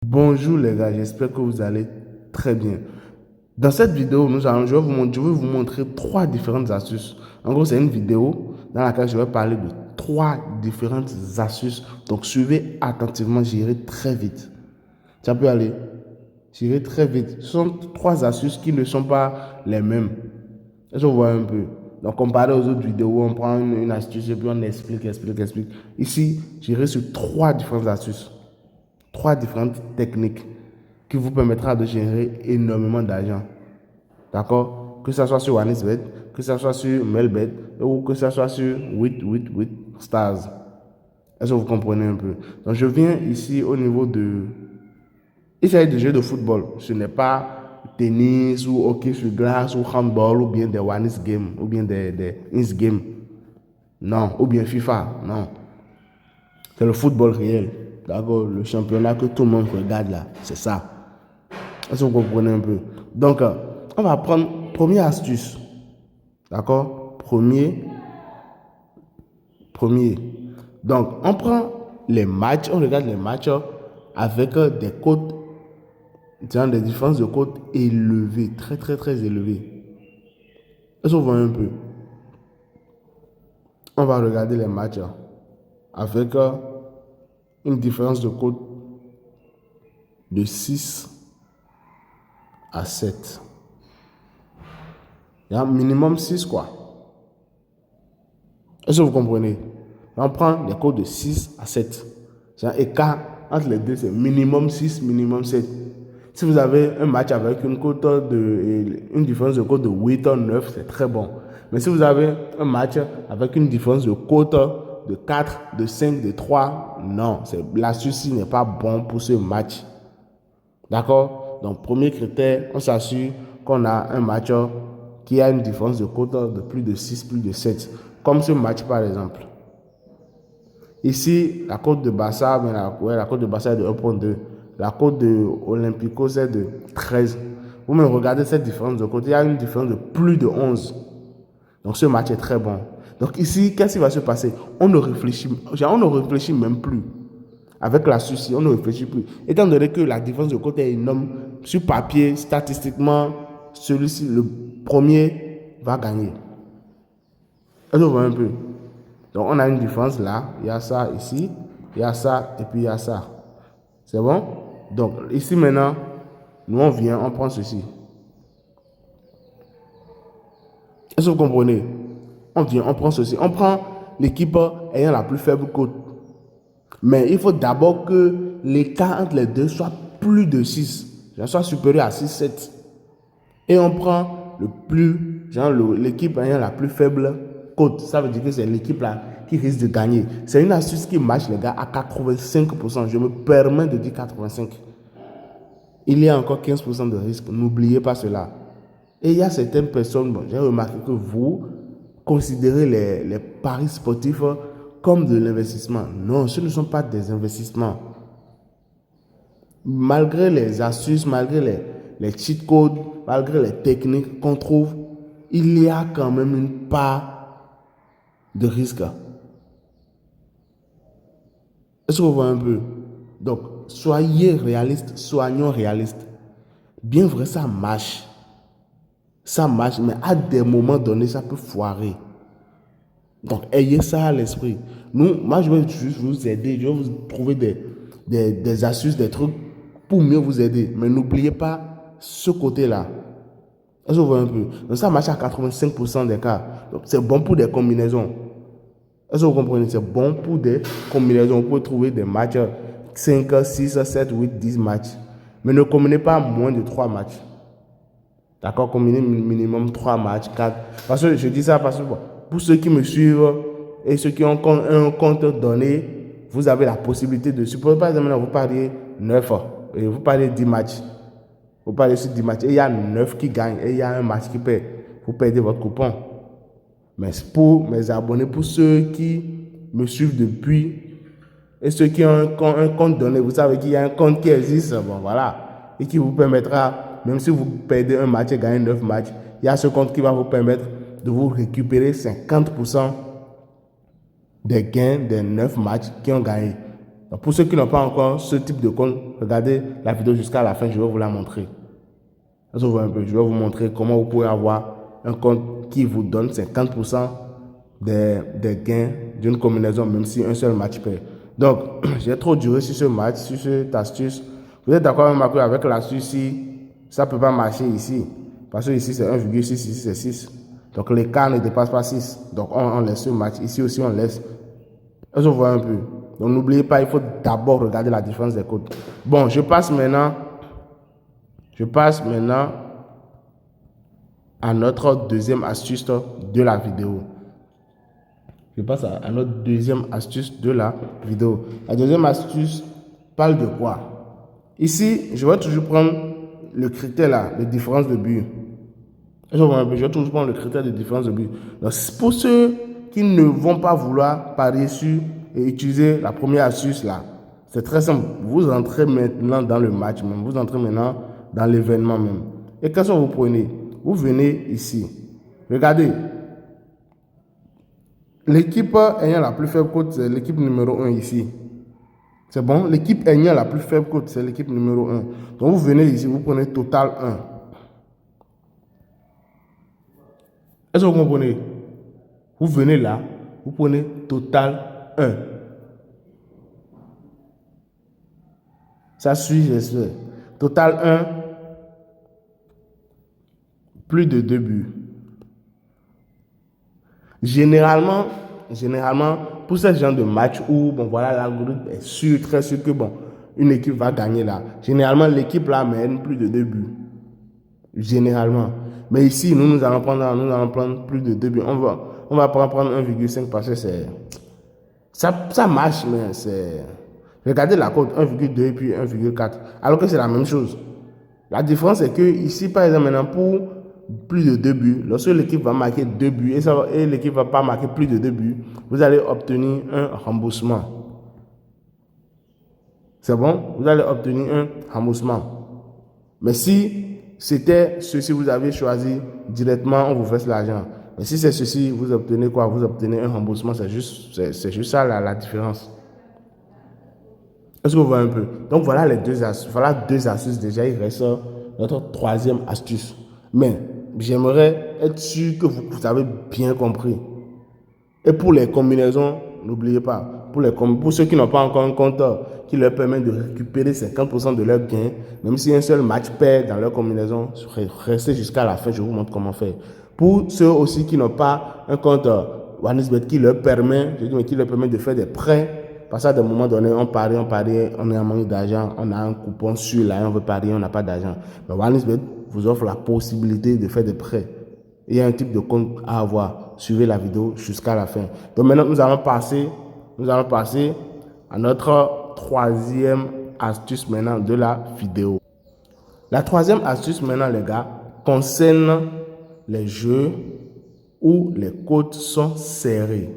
Bonjour les gars, j'espère que vous allez très bien. Dans cette vidéo, je vais vous montrer trois différentes astuces. En gros, c'est une vidéo dans laquelle je vais parler de trois différentes astuces. Donc, suivez attentivement, j'irai très vite. Ça peut aller. J'irai très vite. Ce sont trois astuces qui ne sont pas les mêmes. Est-ce que vous voyez un peu? Donc, comparé aux autres vidéos, on prend une astuce et puis on explique. Ici, j'irai sur trois différentes astuces. Trois différentes techniques qui vous permettra de générer énormément d'argent. D'accord? Que ce soit sur OneXBet, que ce soit sur Melbet ou que ce soit sur 888 Stars. Est-ce que vous comprenez un peu? Donc, je viens ici au niveau de... Il s'agit de jeux de football. Ce n'est pas tennis ou hockey sur glace ou handball ou bien des OneX Games ou bien des Ins Games. Non. Ou bien FIFA. Non. C'est le football réel. D'accord? Le championnat que tout le monde regarde là. C'est ça. Est-ce que vous comprenez un peu? Donc, on va prendre première astuce. D'accord? Premier. Donc, on prend les matchs, on regarde les matchs avec des cotes, des différences de cotes élevées, très élevées. Est-ce que vous voyez un peu? On va regarder les matchs avec une différence de cote de 6 à 7. Il y a un minimum 6 quoi. Est-ce que vous comprenez? On prend des codes de 6 à 7. C'est un écart entre les deux, c'est minimum 6, minimum 7. Si vous avez un match avec une différence de cote de 8 ou 9, c'est très bon. Mais si vous avez un match avec une différence de cote de 4, de 5, de 3, non, l'astuce n'est pas bon pour ce match. D'accord? Donc, premier critère, on s'assure qu'on a un match qui a une différence de cote de plus de 6, plus de 7. Comme ce match, par exemple. Ici, la cote de Barça, la cote de Barça est de 1.2. La cote de Olympico, c'est de 13. Vous me regardez cette différence de cote. Il y a une différence de plus de 11. Donc, ce match est très bon. Donc, ici, qu'est-ce qui va se passer? On ne réfléchit même plus. Avec la souci, on ne réfléchit plus. Étant donné que la différence de cote est énorme, sur papier, statistiquement, celui-ci, le premier, va gagner. Est-ce que vous voyez un peu? Donc, on a une différence là. Il y a ça ici, il y a ça, et puis il y a ça. C'est bon? Donc, ici maintenant, nous on vient, on prend ceci. Est-ce que vous comprenez? On vient, on prend ceci. On prend l'équipe ayant la plus faible cote. Mais il faut d'abord que l'écart entre les deux soit plus de 6, soit supérieur à 6, 7. Et on prend l'équipe ayant la plus faible cote. Ça veut dire que c'est l'équipe là qui risque de gagner. C'est une astuce qui marche, les gars, à 85%. Je me permets de dire 85%. Il y a encore 15% de risque. N'oubliez pas cela. Et il y a certaines personnes, j'ai remarqué que vous considérez les paris sportifs comme de l'investissement. Non, ce ne sont pas des investissements. Malgré les astuces, malgré les cheat codes, malgré les techniques qu'on trouve, il y a quand même une part de risque. Est-ce que vous voyez un peu? Donc, soyez réaliste, soyons réalistes. Bien vrai, ça marche. Ça marche, mais à des moments donnés, ça peut foirer. Donc, ayez ça à l'esprit. Moi, je vais juste vous aider. Je vais vous trouver des astuces, des trucs pour mieux vous aider. Mais n'oubliez pas ce côté-là. Est-ce que vous voyez un peu? Donc, ça marche à 85% des cas. Donc, c'est bon pour des combinaisons. Est-ce que vous comprenez? C'est bon pour des combinaisons. Vous pouvez trouver des matchs 5, 6, 7, 8, 10 matchs. Mais ne combinez pas moins de 3 matchs. D'accord? Combinez minimum 3 matchs, 4. Parce que je dis ça parce que pour ceux qui me suivent et ceux qui ont un compte donné, vous avez la possibilité de supposer, par exemple, vous pariez 9 et vous pariez 10 matchs. Vous pariez sur 10 matchs et il y a 9 qui gagnent et il y a un match qui perd. Vous perdez votre coupon. Mais pour mes abonnés, pour ceux qui me suivent depuis et ceux qui ont un compte donné, vous savez qu'il y a un compte qui existe, bon voilà, et qui vous permettra, même si vous perdez un match et gagnez 9 matchs, il y a ce compte qui va vous permettre de vous récupérer 50% des gains des 9 matchs qui ont gagné. Donc, pour ceux qui n'ont pas encore ce type de compte, regardez la vidéo jusqu'à la fin, je vais vous la montrer. Je vais vous montrer comment vous pouvez avoir un compte qui vous donne 50% des gains d'une combinaison, même si un seul match paie. Donc, j'ai trop duré sur ce match, sur cette astuce. Vous êtes d'accord avec l'astuce ici, ça ne peut pas marcher ici. Parce que ici, c'est 1,6, ici, c'est 6. Donc, l'écart ne dépasse pas 6. Donc, on laisse ce match. Ici aussi, on laisse. Est-ce que vous voyez un peu? Donc, n'oubliez pas, il faut d'abord regarder la différence des codes. Bon, je passe maintenant à notre deuxième astuce de la vidéo. Je passe à notre deuxième astuce de la vidéo. La deuxième astuce parle de quoi? Ici, je vais toujours prendre le critère là, de différence de but. Je vais toujours prendre le critère de différence de but. Donc, pour ceux qui ne vont pas vouloir parier sur et utiliser la première astuce là, c'est très simple. Vous entrez maintenant dans le match même. Vous entrez maintenant dans l'événement même. Et qu'est-ce que vous prenez? Vous venez ici. Regardez. L'équipe ayant la plus faible cote, c'est l'équipe numéro 1 ici. C'est bon? L'équipe ayant la plus faible cote, c'est l'équipe numéro 1. Donc, vous venez ici, vous prenez total 1. Est-ce que vous comprenez? Vous venez là, vous prenez total 1. Ça suit, j'espère. Total 1, plus de 2 buts. Généralement, pour ce genre de match où, bon, voilà, l'algorithme est sûr, très sûr que, bon, une équipe va gagner là. Généralement, l'équipe là mène plus de 2 buts. Généralement. Mais ici, nous allons prendre plus de 2 buts. On va prendre 1,5 parce que ça marche, mais c'est... Regardez la cote, 1,2 et puis 1,4. Alors que c'est la même chose. La différence est que ici, par exemple, maintenant, pour plus de 2 buts, lorsque l'équipe va marquer 2 buts et l'équipe ne va pas marquer plus de 2 buts, vous allez obtenir un remboursement. C'est bon? Vous allez obtenir un remboursement. Mais si c'était ceci, vous avez choisi directement, on vous verse l'argent. Mais si c'est ceci, vous obtenez quoi? Vous obtenez un remboursement. C'est juste ça la différence. Est-ce que vous voyez un peu? Donc voilà les deux astuces. Voilà deux astuces déjà. Il reste notre troisième astuce. Mais j'aimerais être sûr que vous avez bien compris. Et pour les combinaisons, n'oubliez pas. Pour ceux qui n'ont pas encore un compte qui leur permet de récupérer 50% de leurs gains, même si un seul match perd dans leur combinaison, restez jusqu'à la fin, je vous montre comment faire. Pour ceux aussi qui n'ont pas un compte OneXBet qui leur permet de faire des prêts, parce qu'à des moments donnés, on parie, on est en manque d'argent, on a un coupon sur là, on veut parier, on n'a pas d'argent. Mais OneXBet vous offre la possibilité de faire des prêts. Il y a un type de compte à avoir. Suivez la vidéo jusqu'à la fin. Donc maintenant, nous allons passer à notre troisième astuce maintenant de la vidéo. La troisième astuce maintenant, les gars, concerne les jeux où les cotes sont serrées.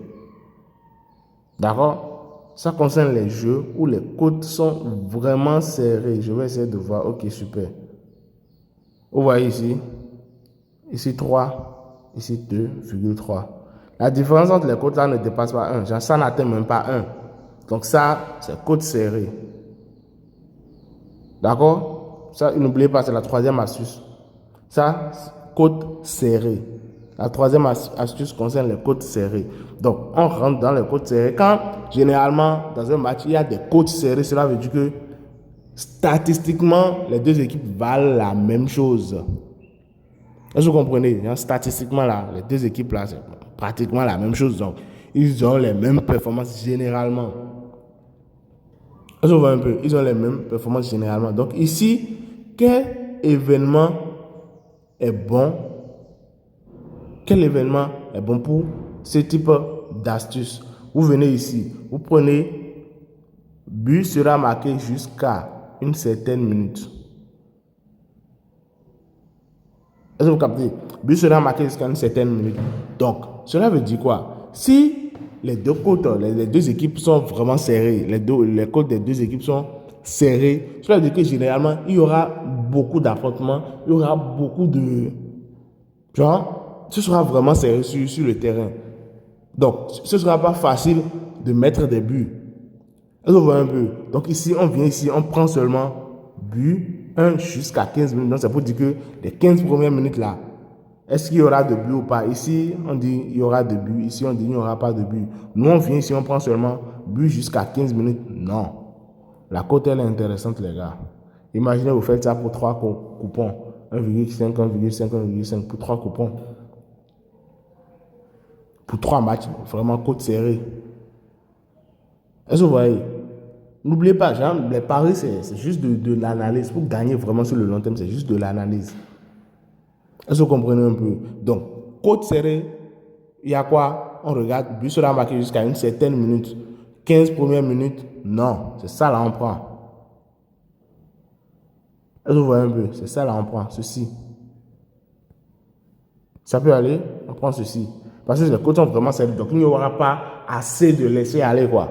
D'accord? Ça concerne les jeux où les cotes sont vraiment serrées. Je vais essayer de voir. Ok, super. Vous voyez ici 3, ici 2,3. La différence entre les cotes là ne dépasse pas 1. Ça n'atteint même pas 1. Donc ça, c'est cote serrée. D'accord? Ça, n'oubliez pas, c'est la troisième astuce. Ça, cote serrée. La troisième astuce concerne les cotes serrées. Donc, on rentre dans les cotes serrées. Quand, généralement, dans un match, il y a des cotes serrées, cela veut dire que statistiquement, les deux équipes valent la même chose. Est-ce que vous comprenez? Statistiquement, là, les deux équipes, là, c'est pratiquement la même chose. Donc, ils ont les mêmes performances généralement. Est-ce que vous voyez un peu? Ils ont les mêmes performances généralement. Donc, ici, quel événement est bon? Quel événement est bon pour ce type d'astuce? Vous venez ici, vous prenez but sera marqué jusqu'à une certaine minute. Est-ce que vous captez? But sera marqué jusqu'à une certaine minute. Donc, cela veut dire quoi? Si les deux côtes, les deux équipes sont vraiment serrées, les côtes des deux équipes sont serrées, cela veut dire que généralement, il y aura beaucoup d'affrontements, il y aura beaucoup de... Genre, ce sera vraiment serré sur le terrain. Donc, ce ne sera pas facile de mettre des buts. Est-ce que vous voyez un peu? Donc ici, on vient ici, on prend seulement but 1 jusqu'à 15 minutes. Donc c'est pour dire que les 15 premières minutes là, est-ce qu'il y aura de but ou pas? Ici, on dit il y aura de but. Ici, on dit il n'y aura pas de but. Nous, on vient ici, on prend seulement but jusqu'à 15 minutes. Non. La cote, elle est intéressante, les gars. Imaginez, vous faites ça pour 3 coupons. 1,5, 1,5, 1,5 pour 3 coupons. Pour 3 matchs, vraiment cote serrée. Est-ce que vous voyez? N'oubliez pas, genre, les paris, c'est juste de l'analyse. Pour gagner vraiment sur le long terme, c'est juste de l'analyse. Est-ce que vous comprenez un peu? Donc, côte serrée, il y a quoi? On regarde, but sera marqué jusqu'à une certaine minute. 15 premières minutes, non. C'est ça là, on prend. Est-ce que vous voyez un peu? C'est ça là, on prend. Ceci. Ça peut aller, on prend ceci. Parce que les côtes sont vraiment serrées. Donc, il n'y aura pas assez de laisser aller, quoi.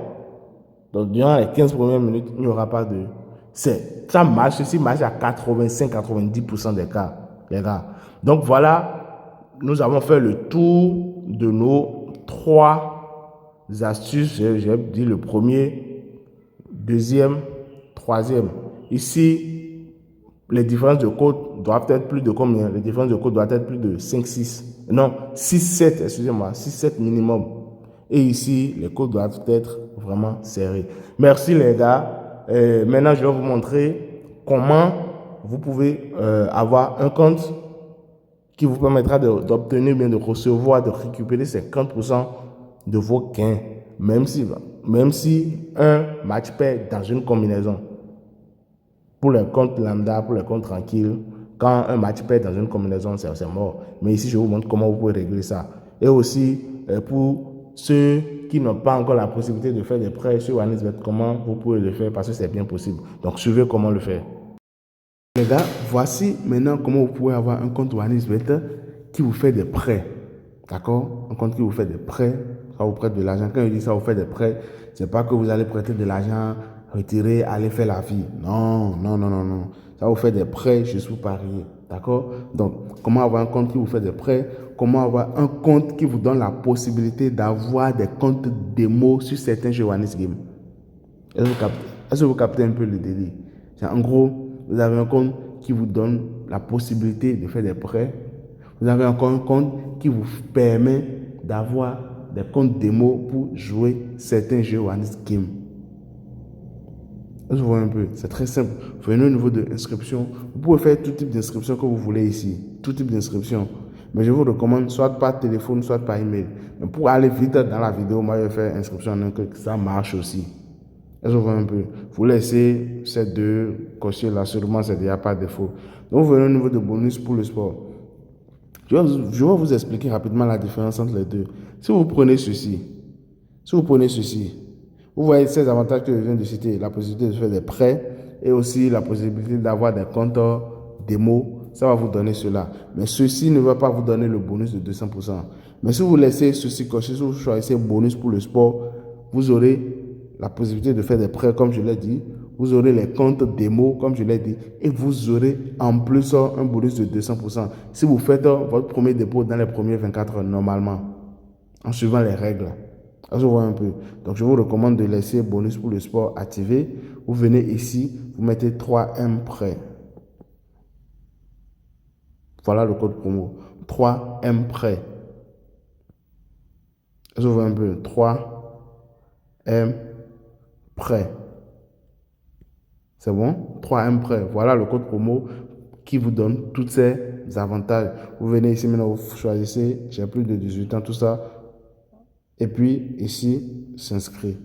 Donc, durant les 15 premières minutes, il n'y aura pas de... Ça marche, ceci marche à 85-90% des cas, les gars. Donc, voilà, nous avons fait le tour de nos 3 astuces. J'ai dit le premier, deuxième, troisième. Ici, les différences de code doivent être plus de combien? Les différences de code doivent être plus de 5, 6. Non, 6, 7, excusez-moi, 6, 7 minimum. Et ici, les codes doivent être vraiment serrés. Merci les gars. Maintenant, je vais vous montrer comment vous pouvez avoir un compte qui vous permettra d'obtenir, bien de recevoir, de récupérer 50% de vos gains, même si un match perd dans une combinaison. Pour les comptes lambda, pour les comptes tranquilles, quand un match perd dans une combinaison, c'est mort. Mais ici, je vous montre comment vous pouvez régler ça. Et aussi, pour ceux qui n'ont pas encore la possibilité de faire des prêts sur OneXBet, comment vous pouvez le faire parce que c'est bien possible. Donc, suivez comment le faire. Les gars, voici maintenant comment vous pouvez avoir un compte OneXBet qui vous fait des prêts. D'accord? Un compte qui vous fait des prêts, ça vous prête de l'argent. Quand je dis ça vous fait des prêts, c'est pas que vous allez prêter de l'argent, retirer, aller faire la vie. Non, non, non, non, non. Ça vous fait des prêts juste pour parier. D'accord? Donc, comment avoir un compte qui vous fait des prêts? Comment avoir un compte qui vous donne la possibilité d'avoir des comptes démo sur certains jeux OneXGame? Est-ce que vous captez un peu le délire? En gros, vous avez un compte qui vous donne la possibilité de faire des prêts. Vous avez encore un compte qui vous permet d'avoir des comptes démo pour jouer certains jeux OneXGame. Vous voyez un peu, c'est très simple. Venez au niveau de l'inscription. Vous pouvez faire tout type d'inscription que vous voulez ici. Tout type d'inscription. Mais je vous recommande soit par téléphone, soit par email. Mais pour aller vite dans la vidéo, moi je vais faire inscription en un clic. Ça marche aussi. Est-ce que vous voyez un peu? Vous laissez ces deux cocher là, seulement c'est déjà pas défaut. Donc vous venez au niveau de bonus pour le sport. Je vais vous expliquer rapidement la différence entre les deux. Si vous prenez ceci, vous voyez ces avantages que je viens de citer, la possibilité de faire des prêts et aussi la possibilité d'avoir des comptes démo, ça va vous donner cela. Mais ceci ne va pas vous donner le bonus de 200%. Mais si vous laissez ceci cocher, si vous choisissez bonus pour le sport, vous aurez la possibilité de faire des prêts, comme je l'ai dit. Vous aurez les comptes démo, comme je l'ai dit. Et vous aurez en plus un bonus de 200%. Si vous faites votre premier dépôt dans les premiers 24 heures, normalement, en suivant les règles. Je vois un peu. Donc, je vous recommande de laisser bonus pour le sport activé. Vous venez ici, vous mettez 3M prêt. Voilà le code promo. 3M prêt. Je vois un peu. 3M prêt. C'est bon? 3M prêt. Voilà le code promo qui vous donne tous ces avantages. Vous venez ici maintenant, vous choisissez, j'ai plus de 18 ans, tout ça. Et puis ici, s'inscrit.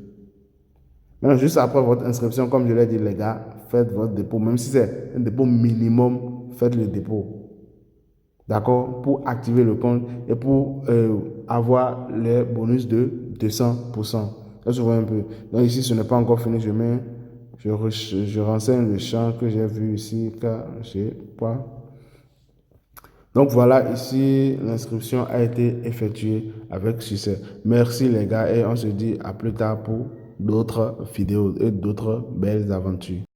Maintenant, juste après votre inscription, comme je l'ai dit, les gars, faites votre dépôt. Même si c'est un dépôt minimum, faites le dépôt. D'accord? Pour activer le compte et pour avoir les bonus de 200%. Là, je vois un peu. Donc ici, ce n'est pas encore fini. Je renseigne le champ que j'ai vu ici, car je sais pas. Donc voilà, ici, l'inscription a été effectuée avec succès. Merci les gars et on se dit à plus tard pour d'autres vidéos et d'autres belles aventures.